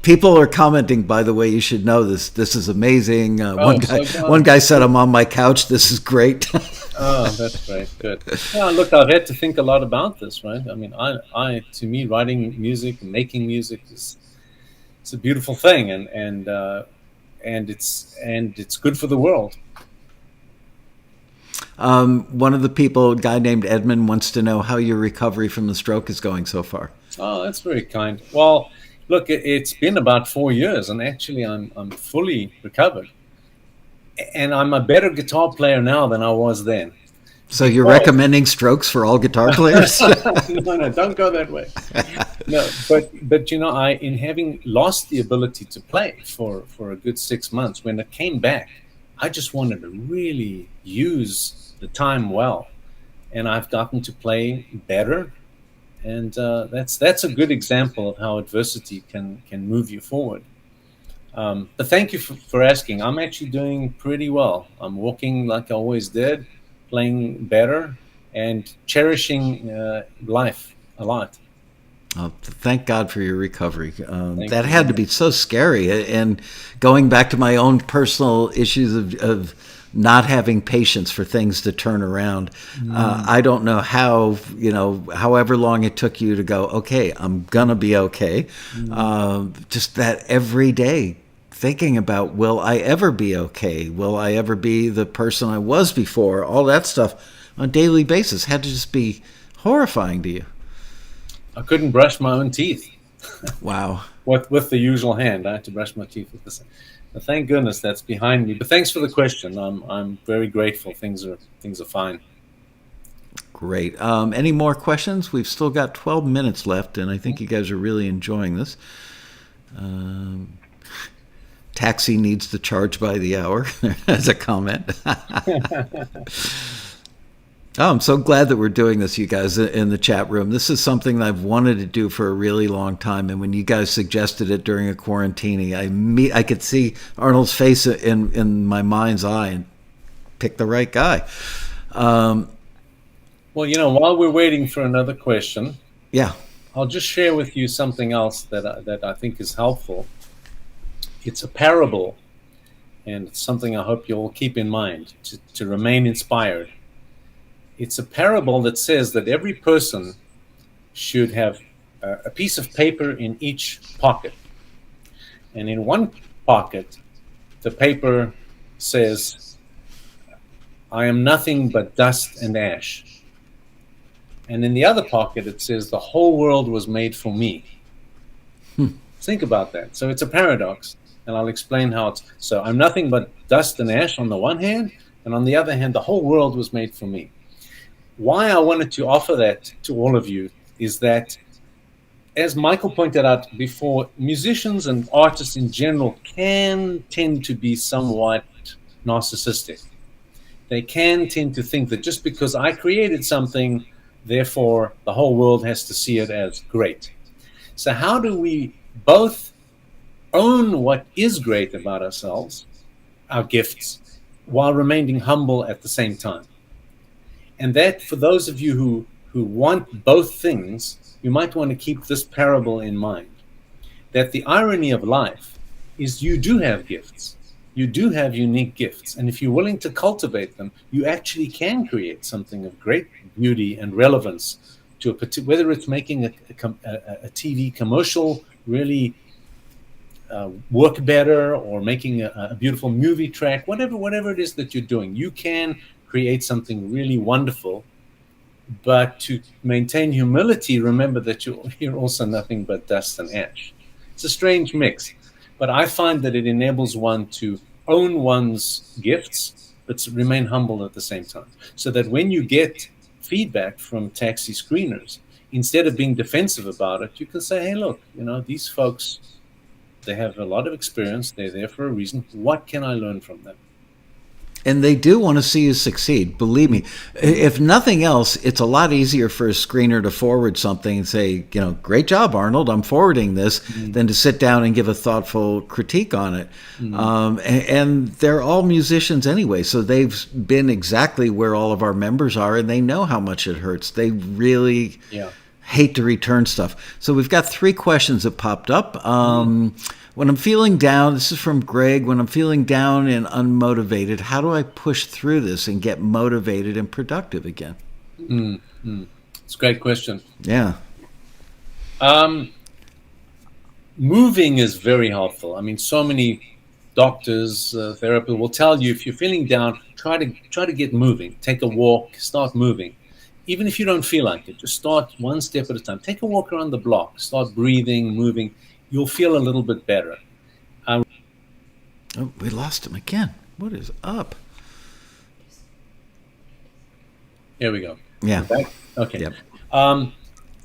people are commenting, by the way, you should know this. This is amazing. One guy said, I'm on my couch. This is great. Oh, that's great. Good. Yeah, look, I've had to think a lot about this, right? I mean, to me, writing music and making music it's a beautiful thing, and it's good for the world. One of the people, a guy named Edmund, wants to know how your recovery from the stroke is going so far. Oh, that's very kind. Well, look, it's been about 4 years, and actually I'm fully recovered. And I'm a better guitar player now than I was then. So you're recommending strokes for all guitar players? No, don't go that way. No, but in having lost the ability to play for a good 6 months, when it came back, I just wanted to really use the time well, and I've gotten to play better, and that's a good example of how adversity can move you forward. But thank you for asking. I'm actually doing pretty well. I'm walking like I always did, playing better, and cherishing life a lot. Oh, thank God for your recovery. That had to be so scary. And going back to my own personal issues of not having patience for things to turn around, I don't know how, however long it took you to go, okay, I'm going to be okay. Just that every day thinking about, will I ever be okay? Will I ever be the person I was before? All that stuff on a daily basis had to just be horrifying to you. I couldn't brush my own teeth. Wow. With the usual hand. I had to brush my teeth with this. But thank goodness that's behind me. But thanks for the question. I'm very grateful. Things are fine. Great. Any more questions? We've still got 12 minutes left, and I think you guys are really enjoying this. Taxi needs to charge by the hour. As a comment. Oh, I'm so glad that we're doing this, you guys, in the chat room. This is something that I've wanted to do for a really long time. And when you guys suggested it during a quarantine, I could see Arnold's face in my mind's eye and pick the right guy. Well, while we're waiting for another question, I'll just share with you something else that I think is helpful. It's a parable, and it's something I hope you'll keep in mind to remain inspired. It's a parable that says that every person should have a piece of paper in each pocket. And in one pocket, the paper says, I am nothing but dust and ash. And in the other pocket, it says, the whole world was made for me. Think about that. So it's a paradox. And I'll explain how it's. So I'm nothing but dust and ash on the one hand, and on the other hand, the whole world was made for me. Why I wanted to offer that to all of you is that, as Michael pointed out before, musicians and artists in general can tend to be somewhat narcissistic. they can tend to think that just because I created something, therefore the whole world has to see it as great. So how do we both own what is great about ourselves, our gifts, while remaining humble at the same time? And that, for those of you who want both things, you might want to keep this parable in mind, that the irony of life is you do have gifts. You do have unique gifts. And if you're willing to cultivate them, you actually can create something of great beauty and relevance to a particular, whether it's making a TV commercial really work better, or making a beautiful movie track, whatever it is that you're doing, you can create something really wonderful. But to maintain humility, remember that you're also nothing but dust and ash. It's a strange mix, but I find that it enables one to own one's gifts, but remain humble at the same time. So that when you get feedback from taxi screeners, instead of being defensive about it, you can say, hey, look, these folks, they have a lot of experience. They're there for a reason. What can I learn from them? And they do want to see you succeed. Believe me, if nothing else, it's a lot easier for a screener to forward something and say, great job, Arnold, I'm forwarding this, than to sit down and give a thoughtful critique on it. And they're all musicians anyway, so they've been exactly where all of our members are, and they know how much it hurts. They really hate to return stuff. So we've got 3 questions that popped up. When I'm feeling down, this is from Greg, when I'm feeling down and unmotivated, how do I push through this and get motivated and productive again? It's a great question. Yeah. Moving is very helpful. I mean, so many doctors, therapists will tell you, if you're feeling down, try to get moving. Take a walk, start moving. Even if you don't feel like it, just start one step at a time. Take a walk around the block, start breathing, moving. You'll feel a little bit better. Oh, we lost him again. What is up? There we go. Yeah. Back? Okay. Yep.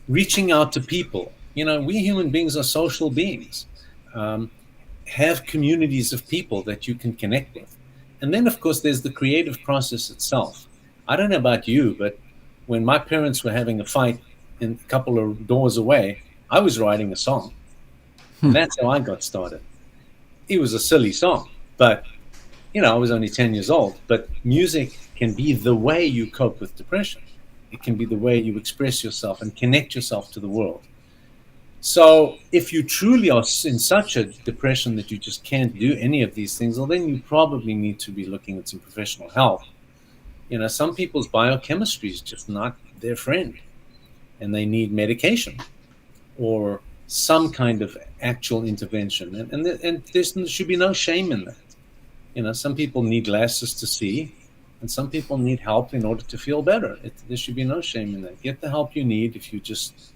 Reaching out to people. We human beings are social beings. Have communities of people that you can connect with. And then, of course, there's the creative process itself. I don't know about you, but when my parents were having a fight a couple of doors away, I was writing a song. And that's how I got started. It was a silly song, but, I was only 10 years old. But music can be the way you cope with depression. It can be the way you express yourself and connect yourself to the world. So if you truly are in such a depression that you just can't do any of these things, well, then you probably need to be looking at some professional help. Some people's biochemistry is just not their friend, and they need medication or some kind of actual intervention. And there should be no shame in that. Some people need glasses to see, and some people need help in order to feel better. There should be no shame in that. Get the help you need if you're just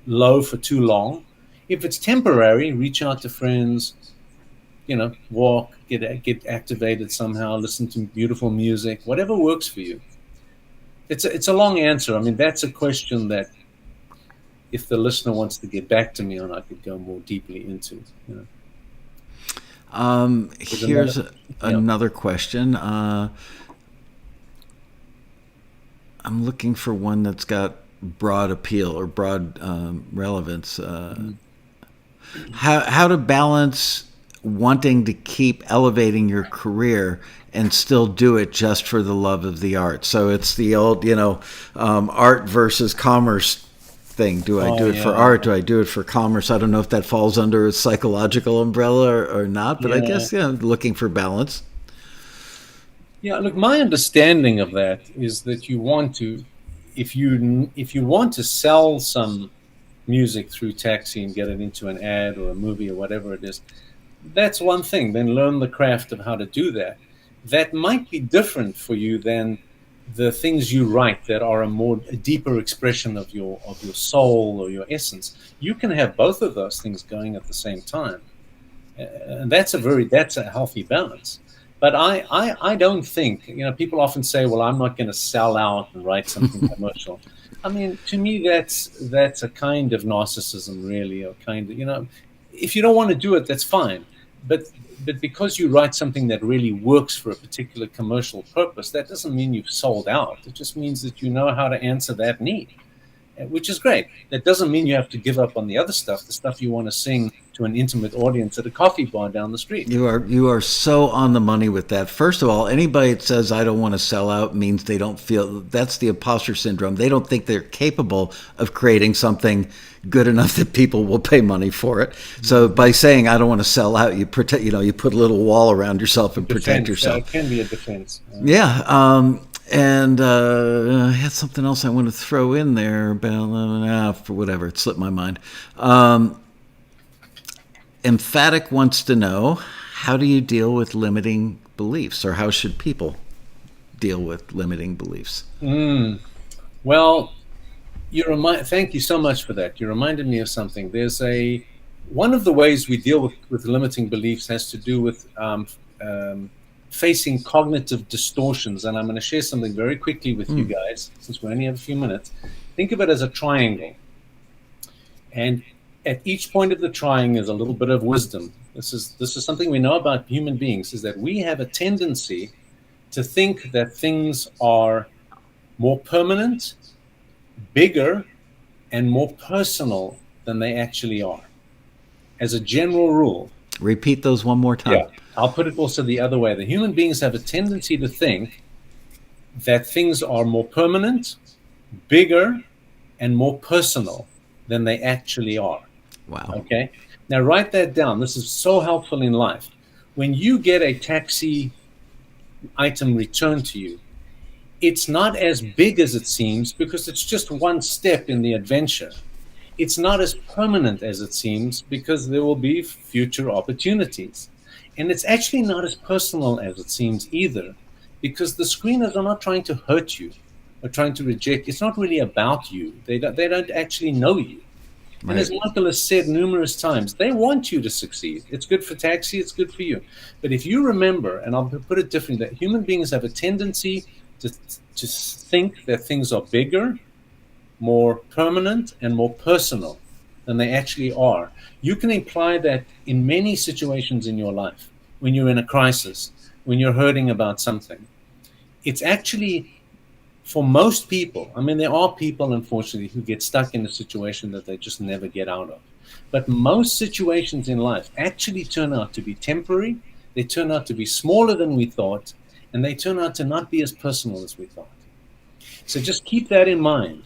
low for too long. If it's temporary, reach out to friends, walk, get activated somehow, listen to beautiful music, whatever works for you. It's a long answer. I mean, that's a question that, if the listener wants to get back to me on, I could go more deeply into. Here's another question. I'm looking for one that's got broad appeal or broad relevance. How to balance wanting to keep elevating your career and still do it just for the love of the art. So it's the old, art versus commerce thing. Do I do it for art? Do I do it for commerce? I don't know if that falls under a psychological umbrella or not, but I guess, looking for balance. Yeah, look, my understanding of that is that you want to, if you want to sell some music through taxi and get it into an ad or a movie or whatever it is, that's one thing. Then learn the craft of how to do that. That might be different for you than the things you write that are a deeper expression of your soul or your essence. You can have both of those things going at the same time, and that's a healthy balance. But I don't think, people often say, well, I'm not going to sell out and write something commercial. I mean, to me, that's a kind of narcissism, really, or kind of, if you don't want to do it, that's fine. but because you write something that really works for a particular commercial purpose, that doesn't mean you've sold out. It just means that you know how to answer that need, which is great. That doesn't mean you have to give up on the other stuff, the stuff you want to sing to an intimate audience at a coffee bar down the street. You are so on the money with that. First of all, anybody that says I don't want to sell out means they don't feel, that's the imposter syndrome. They don't think they're capable of creating something good enough that people will pay money for it. So by saying I don't want to sell out, you protect, you put a little wall around yourself and protect yourself. It can be a defense. Yeah. And I had something else I want to throw in there about, for whatever, it slipped my mind. Emphatic wants to know, how do you deal with limiting beliefs, or how should people deal with limiting beliefs? Well, thank you so much for that. You reminded me of something. There's one of the ways we deal with limiting beliefs has to do with facing cognitive distortions. And I'm going to share something very quickly with you guys, since we only have a few minutes. Think of it as a triangle. And at each point of the triangle is a little bit of wisdom. This is something we know about human beings, is that we have a tendency to think that things are more permanent, bigger, and more personal than they actually are. As a general rule. Repeat those one more time. Yeah, I'll put it also the other way. The human beings have a tendency to think that things are more permanent, bigger, and more personal than they actually are. Wow. Okay? Now write that down. This is so helpful in life. When you get a taxi item returned to you, it's not as big as it seems because it's just one step in the adventure. It's not as permanent as it seems because there will be future opportunities. And it's actually not as personal as it seems either, because the screeners are not trying to hurt you or trying to reject. It's not really about you. They don't actually know you. Right. And as Michael has said numerous times, they want you to succeed. It's good for taxi, it's good for you. But if you remember, and I'll put it differently, that human beings have a tendency to think that things are bigger, more permanent, and more personal than they actually are. You can imply that in many situations in your life, when you're in a crisis, when you're hurting about something. It's actually, for most people, I mean, there are people, unfortunately, who get stuck in a situation that they just never get out of. But most situations in life actually turn out to be temporary, they turn out to be smaller than we thought, and they turn out to not be as personal as we thought. So just keep that in mind.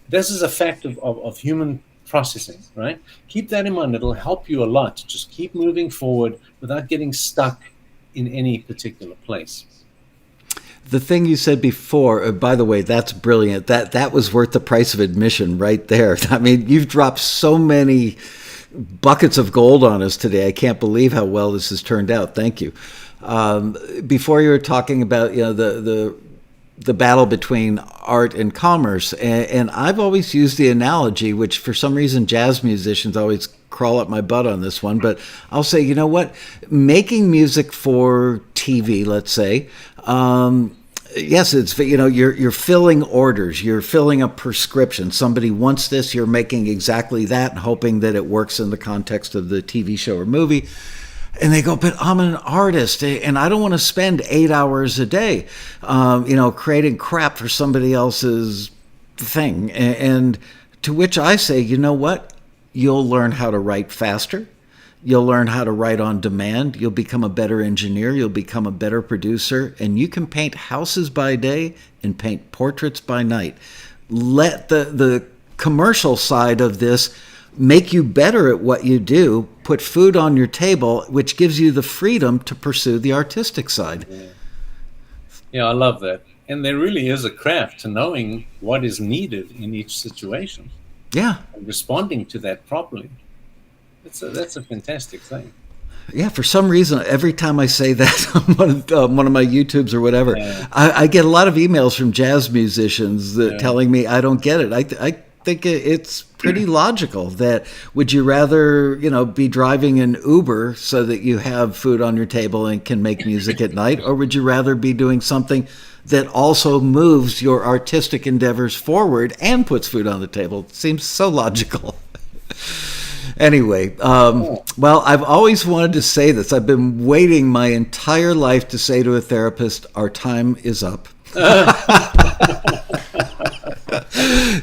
This is a fact of human processing, right? Keep that in mind. It'll help you a lot to just keep moving forward without getting stuck in any particular place. The thing you said before, by the way, that's brilliant. That was worth the price of admission right there. I mean, you've dropped so many buckets of gold on us today. I can't believe how well this has turned out. Thank you. Before you were talking about, the battle between art and commerce, and I've always used the analogy, which for some reason jazz musicians always crawl up my butt on this one, but I'll say, you know what, making music for TV, let's say, yes, it's, you're filling orders, you're filling a prescription. Somebody wants this, you're making exactly that and hoping that it works in the context of the TV show or movie. And they go, but I'm an artist and I don't want to spend 8 hours a day, creating crap for somebody else's thing. And to which I say, you know what? You'll learn how to write faster. You'll learn how to write on demand. You'll become a better engineer. You'll become a better producer. And you can paint houses by day and paint portraits by night. Let the commercial side of this make you better at what you do, put food on your table, which gives you the freedom to pursue the artistic side. Yeah, I love that. And there really is a craft to knowing what is needed in each situation. Yeah. And responding to that properly. That's a fantastic thing. Yeah, for some reason, every time I say that on one of my YouTubes or whatever, I get a lot of emails from jazz musicians telling me I don't get it. I think it's pretty logical that would you rather, be driving an Uber so that you have food on your table and can make music at night, or would you rather be doing something that also moves your artistic endeavors forward and puts food on the table? It seems so logical. Anyway, well, I've always wanted to say this. I've been waiting my entire life to say to a therapist, our time is up.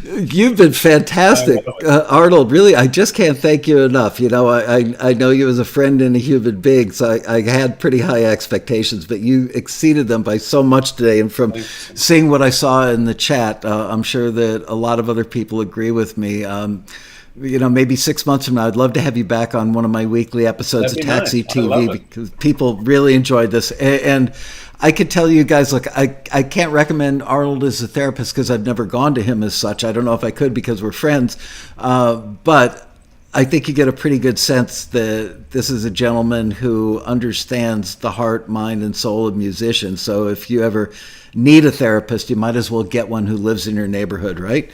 You've been fantastic, Arnold. Really, I just can't thank you enough. You know, I know you as a friend and a human being, so I had pretty high expectations, but you exceeded them by so much today. And from seeing what I saw in the chat, I'm sure that a lot of other people agree with me. You know, maybe 6 months from now, I'd love to have you back on one of my weekly episodes of Taxi TV, because people really enjoyed this. And I could tell you guys, look, I can't recommend Arnold as a therapist because I've never gone to him as such. I don't know if I could because we're friends. But I think you get a pretty good sense that this is a gentleman who understands the heart, mind, and soul of musicians. So if you ever need a therapist, you might as well get one who lives in your neighborhood, right?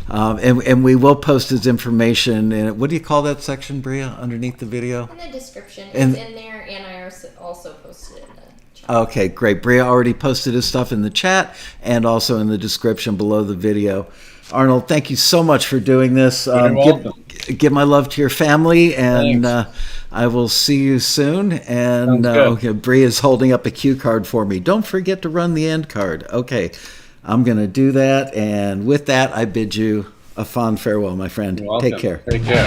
And we will post his information in, what do you call that section, Bria, underneath the video? In the description. It's in there, and I also posted it in the chat. Okay, great. Bria already posted his stuff in the chat and also in the description below the video. Arnold, thank you so much for doing this. You're welcome. Give my love to your family, and I will see you soon. And okay, Bria's holding up a cue card for me. Don't forget to run the end card. Okay, I'm going to do that. And with that, I bid you a fond farewell, my friend. You're welcome. Take care. Take care.